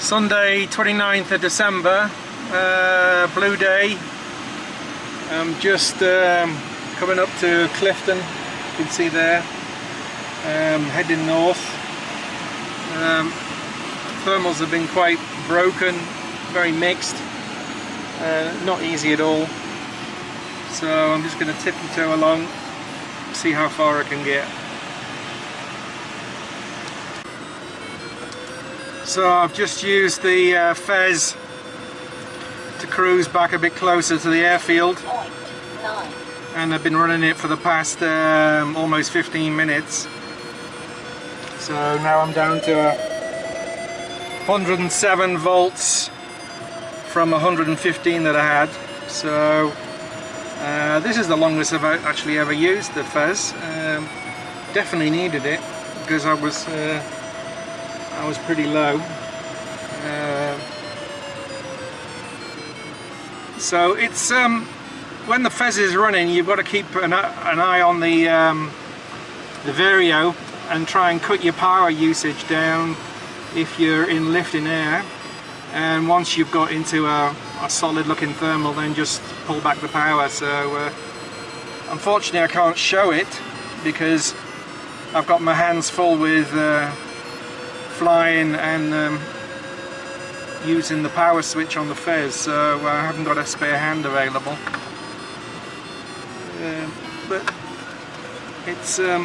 Sunday 29th of December, blue day. I'm just coming up to Clifton, you can see there, heading north. Thermals have been quite broken, very mixed, not easy at all. So I'm just going to tiptoe along, see how far I can get. So I've just used the FES to cruise back a bit closer to the airfield, and I've been running it for the past almost 15 minutes. So now I'm down to 107 volts from 115 that I had. So this is the longest I've actually ever used the FES. Definitely needed it because I was pretty low. So it's when the FES is running, you've got to keep an eye on the vario and try and cut your power usage down if you're in lifting air. And once you've got into a solid looking thermal, then just pull back the power. So unfortunately I can't show it because I've got my hands full with flying and using the power switch on the FES, so I haven't got a spare hand available. But it's that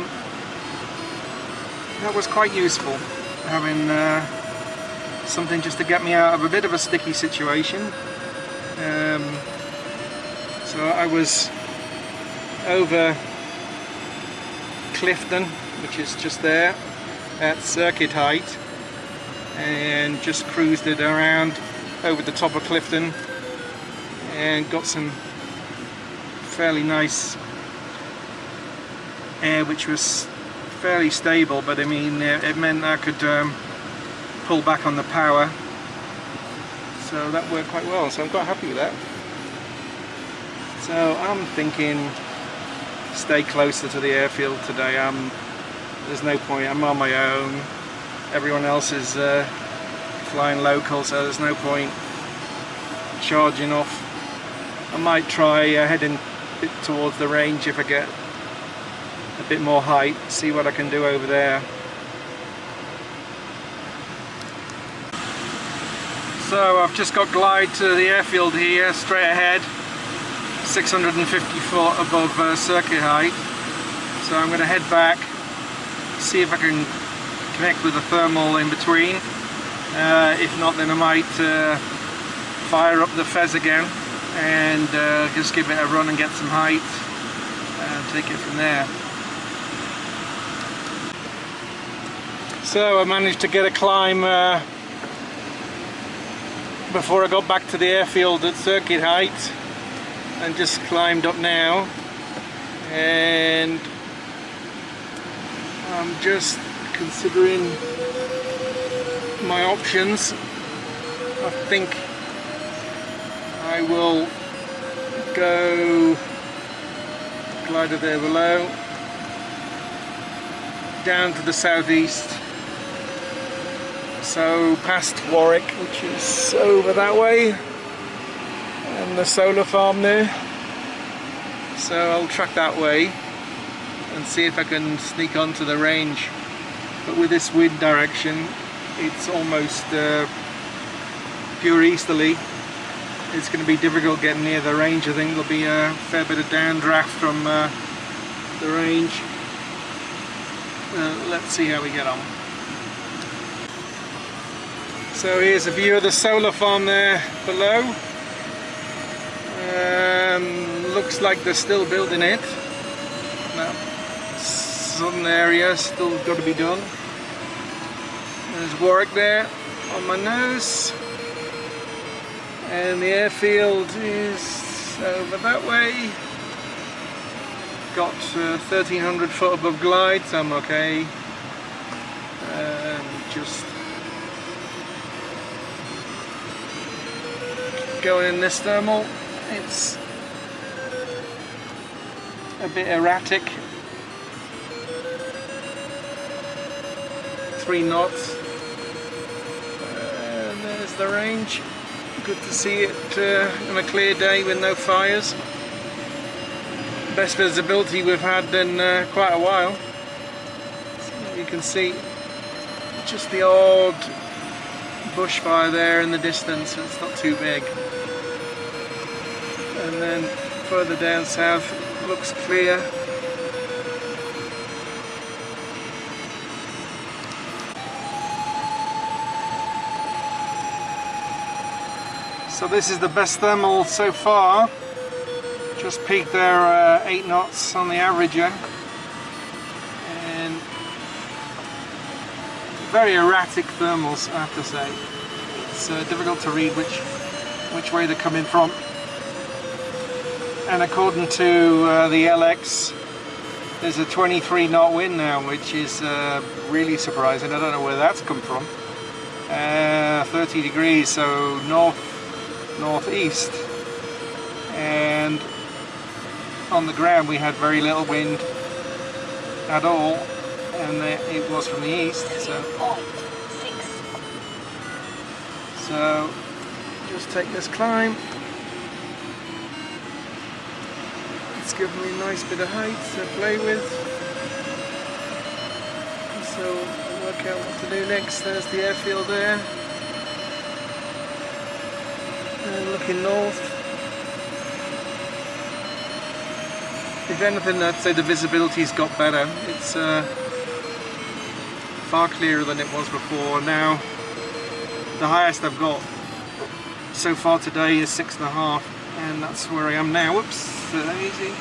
was quite useful, having something just to get me out of a bit of a sticky situation. So I was over Clifton, which is just there at circuit height, and just cruised it around over the top of Clifton and got some fairly nice air, which was fairly stable, but I mean it meant I could pull back on the power, so that worked quite well, so I'm quite happy with that. So I'm thinking stay closer to the airfield today. There's no point, I'm on my own, everyone else is flying local, so there's no point charging off. I might try heading a bit towards the range if I get a bit more height, see what I can do over there. So I've just got glide to the airfield here, straight ahead, 650 foot above circuit height. So I'm going to head back, see if I can connect with the thermal in between. If not, then I might fire up the FES again and just give it a run and get some height and take it from there. So I managed to get a climb before I got back to the airfield at circuit height, and just climbed up now, and I'm just considering my options. I think I will go glider there below, down to the southeast, so past Warwick, which is over that way, and the solar farm there. So I'll track that way and see if I can sneak onto the range. But with this wind direction, it's almost pure easterly. It's going to be difficult getting near the range. I think there'll be a fair bit of downdraft from the range. Let's see how we get on. So here's a view of the solar farm there below. Looks like they're still building it. That southern area still got to be done. There's Warwick there on my nose, and the airfield is over that way. Got 1300 foot above glide, so I'm okay. Just going in this thermal. It's a bit erratic. 3 knots. And then to the range. Good to see it on a clear day with no fires. Best visibility we've had in quite a while. So you can see just the odd bushfire there in the distance, so it's not too big. And then further down south looks clear. So this is the best thermal so far. Just peaked there 8 knots on the averager, and very erratic thermals, I have to say. It's difficult to read which way they're coming from. And according to the LX, there's a 23 knot wind now, which is really surprising. I don't know where that's come from. 30 degrees, so northeast, and on the ground we had very little wind at all, and it was from the east. So just take this climb. It's given me a nice bit of height to play with, so I'll work out what to do next. There's the airfield there, and looking north. If anything, I'd say the visibility's got better. It's far clearer than it was before. Now the highest I've got so far today is 6.5, and that's where I am now. Whoops, easy.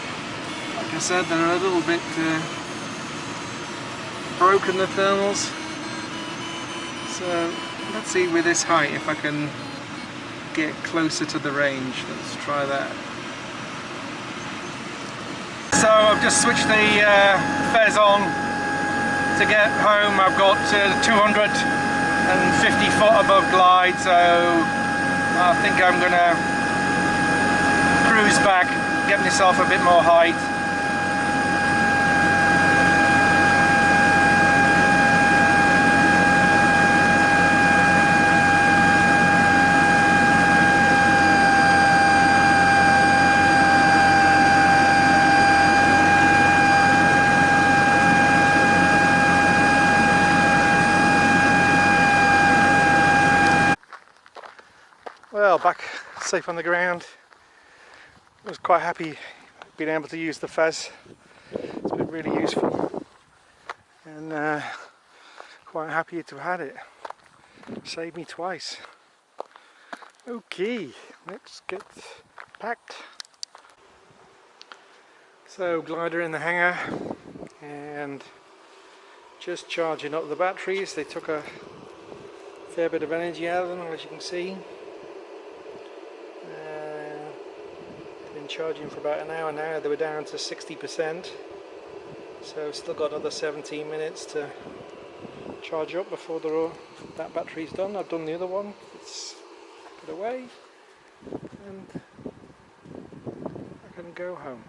Like I said, they're a little bit broken, the thermals. So let's see with this height if I can get closer to the range. Let's try that. So I've just switched the FES on to get home. I've got 250 foot above glide, so I think I'm going to cruise back, get myself a bit more height. Well, back safe on the ground. I was quite happy being able to use the FES. It's been really useful, and quite happy to have had it. Saved me twice. Okay, let's get packed. So glider in the hangar, and just charging up the batteries. They took a fair bit of energy out of them, as you can see. Been charging for about an hour now. They were down to 60%, so still got another 17 minutes to charge up before that battery's done. I've done the other one. It's put away, and I can go home.